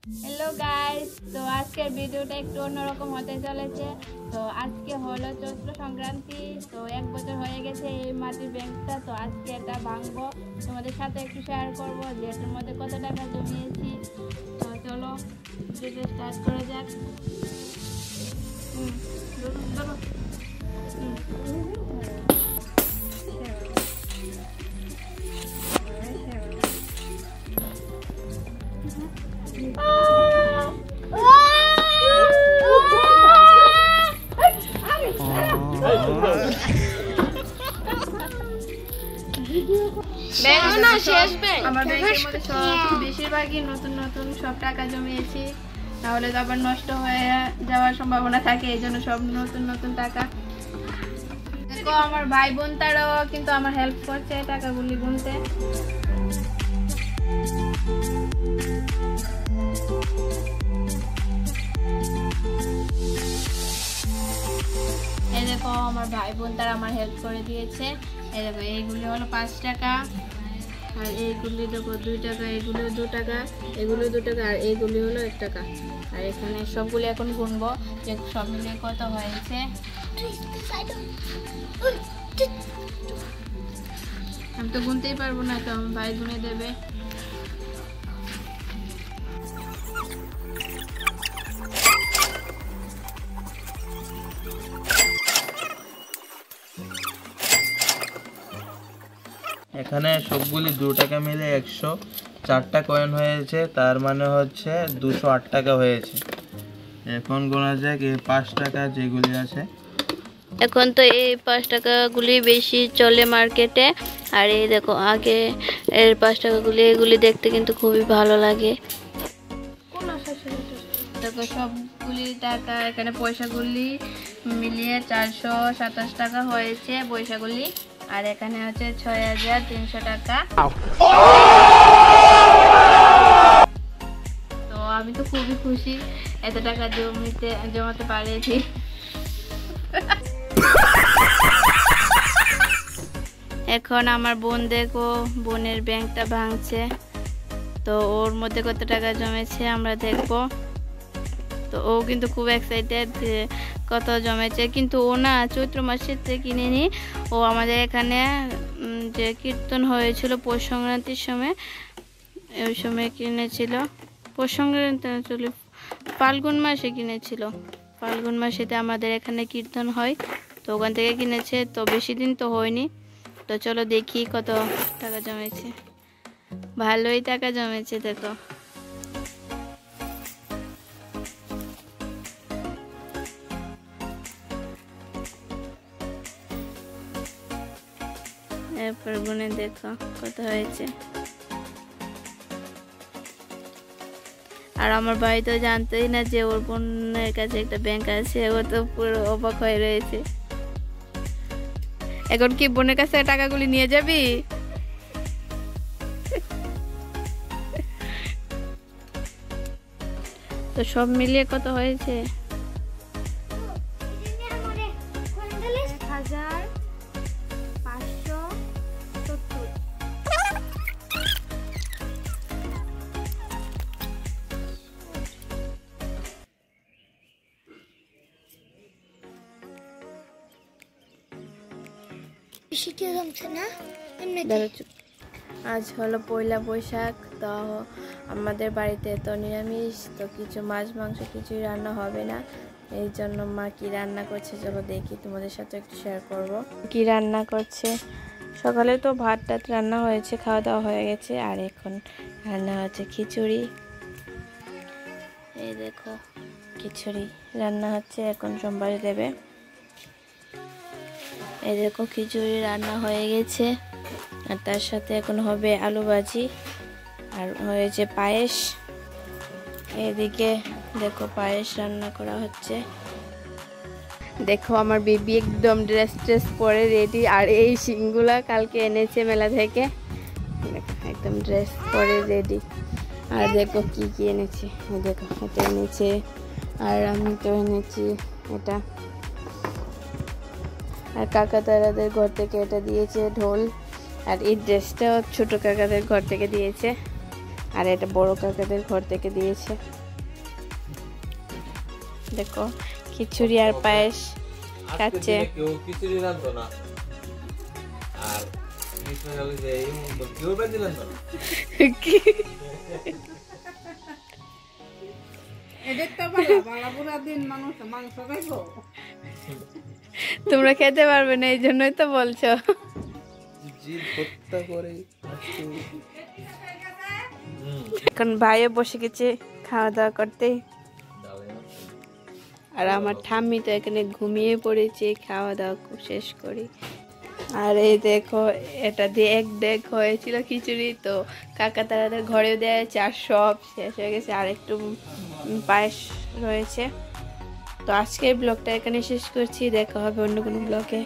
Hello guys, তো আজকের ভিডিওটা একটু অন্যরকম হতে চলেছে। তো আজকে হলো চৈত্র সংক্রান্তি। তো 1 বছর হয়ে গেছে এই মাটির ব্যাংকটা। তো আজকে এটা ভাঙবো, তোমাদের সাথে একটু শেয়ার করবো যে এটার মধ্যে কত টাকা জমিয়েছি। তো চলো ভিডিওটা স্টার্ট করা যাক। ধরো, ধরো। আমার ব্যাংকের মধ্যে সব বেশিরভাগই নতুন নতুন সব টাকা জমিয়েছি, তাহলে তো আবার নষ্ট হয়ে যাওয়ার সম্ভাবনা থাকে, এই জন্য সব নতুন নতুন টাকা। দেখো আমার ভাই বোন তারাও কিন্তু আমার হেল্প করছে টাকাগুলি গুনতে। এই দেখো আমার ভাই বোন তারা আমার হেল্প করে দিয়েছে। এই দেখো এইগুলি হলো 5 টাকা, আর এইগুলি দেখো 2 টাকা, এগুলো 2 টাকা, এগুলো 2 টাকা, আর এইগুলি হলো 1 টাকা। আর এখানে সবগুলি এখন গুনবো যে সব মিলিয়ে কত হয়েছে। আমি তো গুনতেই পারবো না, তো আমার ভাই গুনে দেবে। এখানে সবগুলি 2 টাকা মিলে 104টা কয়েন হয়েছে, তার মানে হচ্ছে 208 টাকা হয়েছে। এখন গোনা যাক এই 5 টাকা যেগুলি আছে। এখন তো এই 5 টাকাগুলি বেশি চলে মার্কেটে, আর এই দেখো আগে এর 5 টাকাগুলি এগুলি দেখতে কিন্তু খুবই ভালো লাগে। দেখো সবগুলি টাকা এখানে পয়সাগুলি মিলিয়ে 427 টাকা হয়েছে পয়সাগুলি, আর এখানে হচ্ছে 6300 টাকা। তো আমি তো খুবই খুশি এত টাকা জমাতে পারিয়েছি। এখন আমার বোন দেখো বোনের ব্যাংকটা ভাঙছে, তো ওর মধ্যে কত টাকা জমেছে আমরা দেখবো। তো ও কিন্তু খুব এক্সাইটেড যে কত জমেছে, কিন্তু ও না চৈত্র মাসের থেকে কিনেনি, ও আমাদের এখানে যে কীর্তন হয়েছিল পৌষ সংক্রান্তির সময়, ওই সময় কিনেছিল। পৌষ সংক্রান্তি চলে ফাল্গুন মাসে কিনেছিল, ফাল্গুন মাসেতে আমাদের এখানে কীর্তন হয়, তো ওখান থেকে কিনেছে। তো বেশি দিন তো হয়নি, তো চলো দেখি কত টাকা জমেছে। ভালোই টাকা জমেছে দেখো। এরপর গুনে দেখো কত হয়েছে। আর আমার ভাই তো জানতোই না যে ওর বোনের কাছে একটা ব্যাংক আছে, ও তো পুরো অবাক হয়ে রয়েছে। এখন কি বোনের কাছে টাকাগুলি নিয়ে যাবি? তো সব মিলিয়ে কত হয়েছে? 1570। আজ হলো পয়লা বৈশাখ, তো আমাদের বাড়িতে তো নিরামিষ, তো কিছু মাছ মাংস কিছুই রান্না হবে না, এই জন্য মা কি রান্না করছে চলো দেখি, তোমাদের সাথে একটু শেয়ার করব কি রান্না করছে। সকালে তো ভাত টাত রান্না হয়েছে, খাওয়া দাওয়া হয়ে গেছে, আর এখন রান্না হচ্ছে খিচুড়ি। এই দেখো খিচুড়ি রান্না হচ্ছে, এখন সোমবারে দেবে। এই দেখো খিচুড়ি রান্না হয়ে গেছে, আর তার সাথে এখন হবে আলু ভাজি, আর হয়েছে পায়েস। এদিকে দেখো পায়েস রান্না করা হচ্ছে। দেখো আমার বেবি একদম ড্রেস পরে রেডি, আর এই শিংগুলা কালকে এনেছে মেলা থেকে, একদম ড্রেস পরে রেডি। আর দেখো কি কি এনেছে, দেখো এটা এনেছে, আর আমি তো এনেছি এটা, আর কাকা তারাদের ঘর থেকে এটা দিয়েছে ঢোল, আর এই ড্রেসটাও ছোট কাকাদের ঘর থেকে দিয়েছে। আর এটা বড় কাকাদের ঘর থেকে দিয়েছে। দেখো খিচুড়ি আর পায়েস খাচ্ছে। কেউ খিচুড়ি রাঁধতো না, আর কেউ বেঁধে রাঁধতো না। তোমরা খেতে পারবে না, এই জন্যই তো বলছো। এখন ভাইও বসে গেছে খাওয়া দাওয়া করতে, আর আমার ঠাম্মি তো এখানে ঘুমিয়ে পড়েছে খাওয়া দাওয়া শেষ করি। আর এই দেখো এটা দিয়ে এক ডেক হয়েছিল খিচুড়ি, তো কাকা তারাদের ঘরেও দেওয়া হয়েছে, আর সব শেষ হয়ে গেছে, আর একটু পায়েস রয়েছে। তো আজকের ব্লগটা এখানে শেষ করছি, দেখা হবে অন্য কোনো ব্লগে।